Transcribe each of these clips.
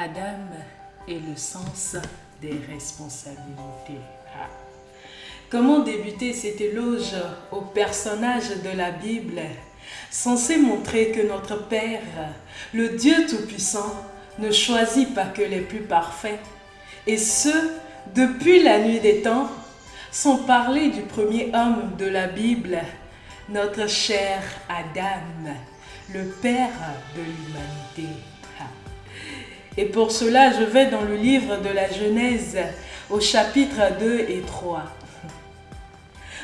Adam et le sens des responsabilités. Comment débuter cet éloge au personnage de la Bible, censé montrer que notre Père, le Dieu Tout-Puissant, ne choisit pas que les plus parfaits, et ce, depuis la nuit des temps, sans parler du premier homme de la Bible, notre cher Adam, le Père de l'humanité. Et pour cela, je vais dans le livre de la Genèse, au chapitre 2 et 3.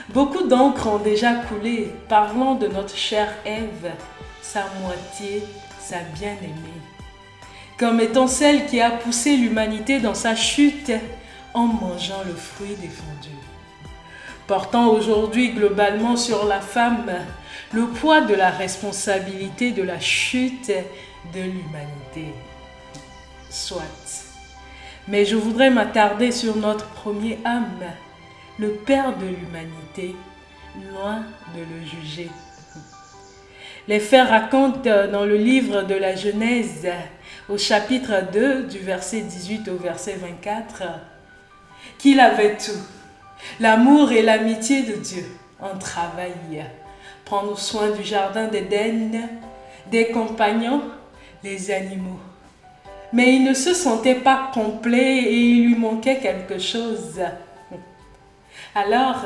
Beaucoup d'encre ont déjà coulé parlant de notre chère Ève, sa moitié, sa bien-aimée, comme étant celle qui a poussé l'humanité dans sa chute en mangeant le fruit défendu. Portant aujourd'hui globalement sur la femme le poids de la responsabilité de la chute de l'humanité. Soit. Mais je voudrais m'attarder sur notre premier homme, le Père de l'humanité, loin de le juger. Les faits racontent dans le livre de la Genèse, au chapitre 2, du verset 18 au verset 24, qu'il avait tout, l'amour et l'amitié de Dieu, en travail, prendre soin du jardin d'Éden, des compagnons, les animaux. Mais il ne se sentait pas complet et il lui manquait quelque chose. Alors,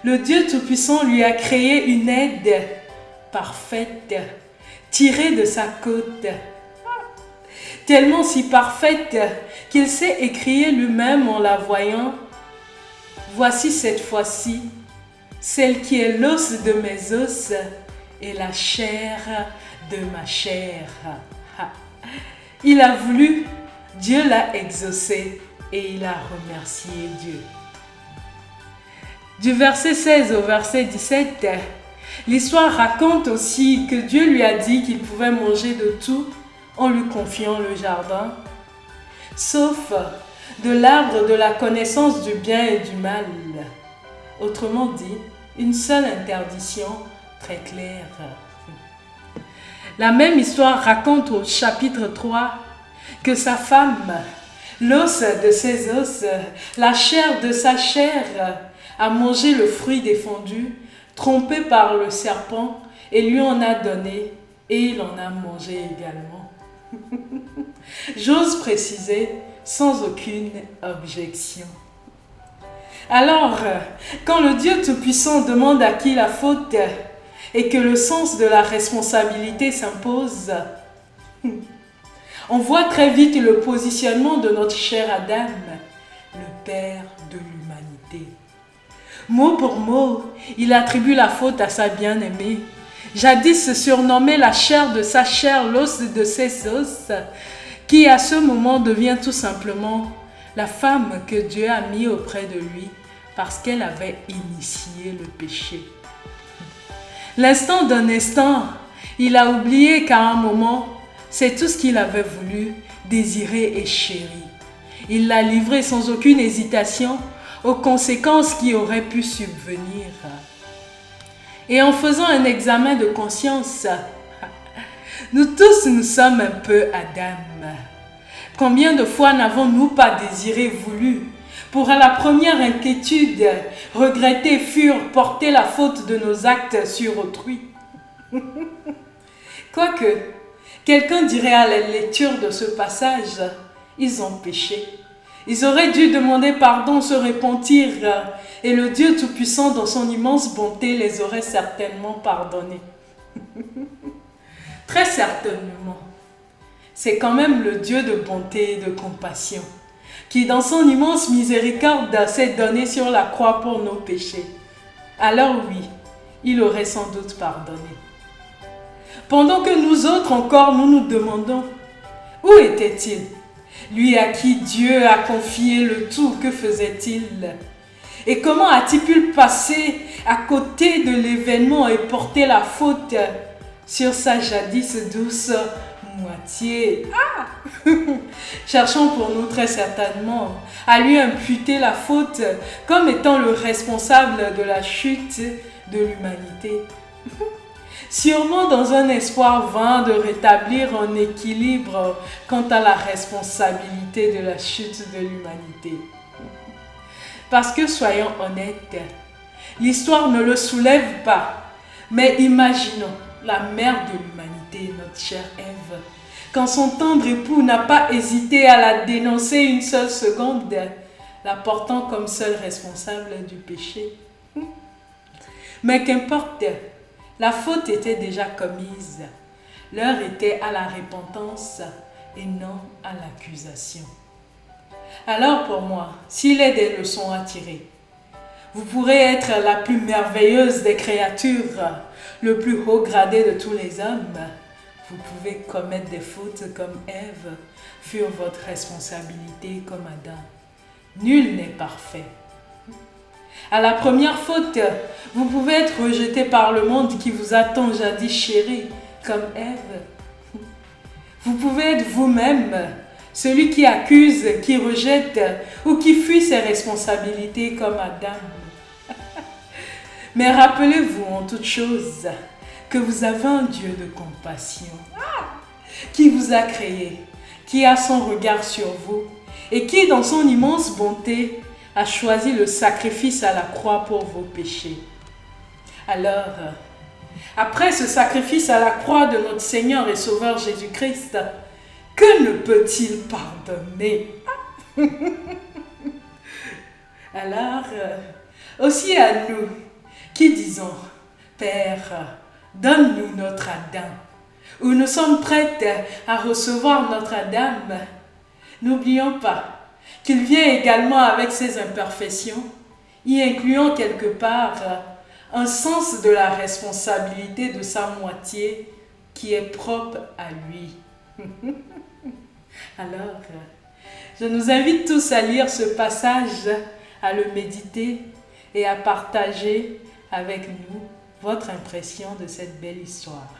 le Dieu Tout-Puissant lui a créé une aide parfaite, tirée de sa côte, tellement si parfaite qu'il s'est écrié lui-même en la voyant. Voici cette fois-ci, celle qui est l'os de mes os et la chair de ma chair. Il a voulu, Dieu l'a exaucé et il a remercié Dieu. Du verset 16 au verset 17, l'histoire raconte aussi que Dieu lui a dit qu'il pouvait manger de tout en lui confiant le jardin, sauf de l'arbre de la connaissance du bien et du mal. Autrement dit, une seule interdiction très claire. La même histoire raconte au chapitre 3 que sa femme, l'os de ses os, la chair de sa chair, a mangé le fruit défendu, trompé par le serpent, et lui en a donné, et il en a mangé également. J'ose préciser, sans aucune objection. Alors, quand le Dieu Tout-Puissant demande à qui la faute et que le sens de la responsabilité s'impose, on voit très vite le positionnement de notre cher Adam, le Père de l'humanité. Mot pour mot, il attribue la faute à sa bien-aimée, jadis surnommée la chair de sa chair, l'os de ses os, qui à ce moment devient tout simplement la femme que Dieu a mis auprès de lui parce qu'elle avait initié le péché. L'instant d'un instant, il a oublié qu'à un moment, c'est tout ce qu'il avait voulu, désiré et chéri. Il l'a livré sans aucune hésitation aux conséquences qui auraient pu subvenir. Et en faisant un examen de conscience, nous tous nous sommes un peu Adam. Combien de fois n'avons-nous pas désiré, voulu, pour à la première inquiétude, regretter, fuir, porter la faute de nos actes sur autrui? Quoique, quelqu'un dirait à la lecture de ce passage, ils ont péché. Ils auraient dû demander pardon, se repentir, et le Dieu Tout-Puissant, dans son immense bonté, les aurait certainement pardonnés. Très certainement. C'est quand même le Dieu de bonté et de compassion, qui dans son immense miséricorde s'est donné sur la croix pour nos péchés. Alors oui, il aurait sans doute pardonné. Pendant que nous autres encore, nous nous demandons, où était-il? Lui à qui Dieu a confié le tout, que faisait-il? Et comment a-t-il pu passer à côté de l'événement et porter la faute sur sa jadis douce moitié? Cherchons pour nous très certainement à lui imputer la faute comme étant le responsable de la chute de l'humanité. sûrement dans un espoir vain de rétablir un équilibre quant à la responsabilité de la chute de l'humanité. Parce que soyons honnêtes, l'histoire ne le soulève pas, mais imaginons la mère de l'humanité, notre chère Ève, quand son tendre époux n'a pas hésité à la dénoncer une seule seconde, la portant comme seule responsable du péché. Mais qu'importe, la faute était déjà commise. L'heure était à la repentance et non à l'accusation. Alors pour moi, s'il est des leçons à tirer, vous pourrez être la plus merveilleuse des créatures, le plus haut gradé de tous les hommes. Vous pouvez commettre des fautes comme Ève, furent votre responsabilité comme Adam. Nul n'est parfait. À la première faute, vous pouvez être rejeté par le monde qui vous a tant jadis chéri, comme Ève. Vous pouvez être vous-même, celui qui accuse, qui rejette ou qui fuit ses responsabilités comme Adam. Mais rappelez-vous en toute chose que vous avez un Dieu de compassion qui vous a créé, qui a son regard sur vous et qui, dans son immense bonté, a choisi le sacrifice à la croix pour vos péchés. Alors, après ce sacrifice à la croix de notre Seigneur et Sauveur Jésus-Christ, que ne peut-il pardonner? Alors, aussi à nous qui disons, Père, donne-nous notre Adam, où nous sommes prêts à recevoir notre Adam, n'oublions pas qu'il vient également avec ses imperfections, y incluant quelque part un sens de la responsabilité de sa moitié qui est propre à lui. Alors, je nous invite tous à lire ce passage, à le méditer et à partager avec nous votre impression de cette belle histoire.